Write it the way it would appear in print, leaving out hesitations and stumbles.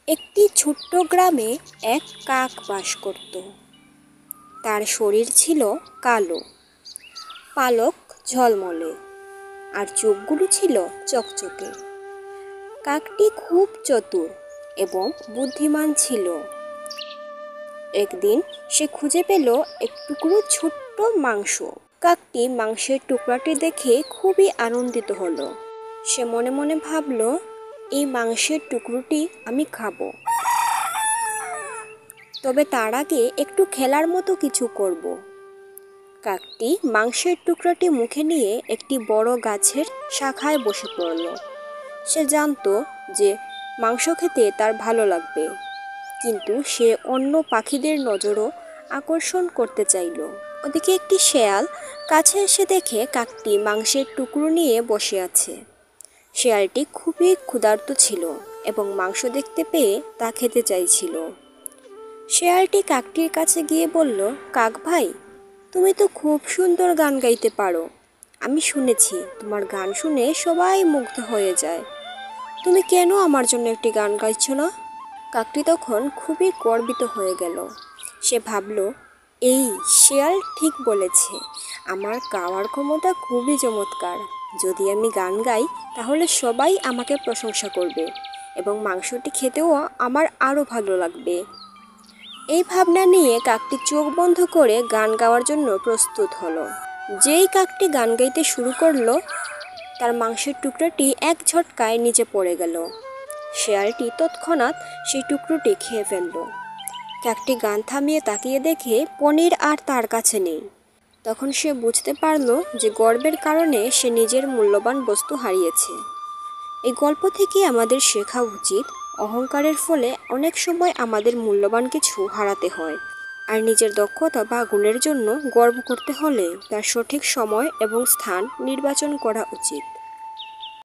একটি ছোট্ট গ্রামে এক কাক বাস করত। তার শরীর ছিল কালো, পালক ঝলমলে, আর চোখগুলো ছিল চকচকে। কাকটি খুব চতুর এবং বুদ্ধিমান ছিল। একদিন সে খুঁজে পেল এক টুকরো ছোট্ট মাংস। কাকটি মাংসের টুকরাটি দেখে খুবই আনন্দিত হলো। সে মনে মনে ভাবল, এই মাংসের টুকরোটি আমি খাবো। তবে তার আগে একটু খেলার মতো কিছু করব। কাকটি মাংসের টুকরাটি মুখে নিয়ে একটি বড় গাছের শাখায় বসে পড়ল। সে জানতো যে মাংস খেতে তার ভালো লাগবে, কিন্তু সে অন্য পাখিদের নজরও আকর্ষণ করতে চাইল। ওদিকে একটি শেয়াল কাছে এসে দেখে কাকটি মাংসের টুকরো নিয়ে বসে আছে। শেয়ালটি খুবই ক্ষুধার্ত ছিল এবং মাংস দেখতে পেয়ে তা খেতে চাইছিল। শেয়ালটি কাকটির কাছে গিয়ে বলল, কাক ভাই, তুমি তো খুব সুন্দর গান গাইতে পারো। আমি শুনেছি তোমার গান শুনে সবাই মুগ্ধ হয়ে যায়। তুমি কেন আমার জন্য একটি গান গাইছো না? কাকটি তখন খুবই গর্বিত হয়ে গেল। সে ভাবল, এই শেয়াল ঠিক বলেছে, আমার গাওয়ার ক্ষমতা খুবই চমৎকার। যদি আমি গান গাই তাহলে সবাই আমাকে প্রশংসা করবে এবং মাংসটি খেতেও আমার আরও ভালো লাগবে। এই ভাবনা নিয়ে কাকটি চোখ বন্ধ করে গান গাওয়ার জন্য প্রস্তুত হলো। যেই কাকটি গান গাইতে শুরু করলো, তার মাংসের টুকরাটি এক ঝটকায় নিচে পড়ে গেল। শেয়ালটি তৎক্ষণাৎ সেই টুকরোটি খেয়ে ফেলল। কাকটি গান থামিয়ে তাকিয়ে দেখে পনির আর তার কাছে নেই। তখন সে বুঝতে পারল যে গর্বের কারণে সে নিজের মূল্যবান বস্তু হারিয়েছে। এই গল্প থেকে আমাদের শেখা উচিত, অহংকারের ফলে অনেক সময় আমাদের মূল্যবান কিছু হারাতে হয়। আর নিজের দক্ষতা বা গুণের জন্য গর্ব করতে হলে তার সঠিক সময় এবং স্থান নির্বাচন করা উচিত।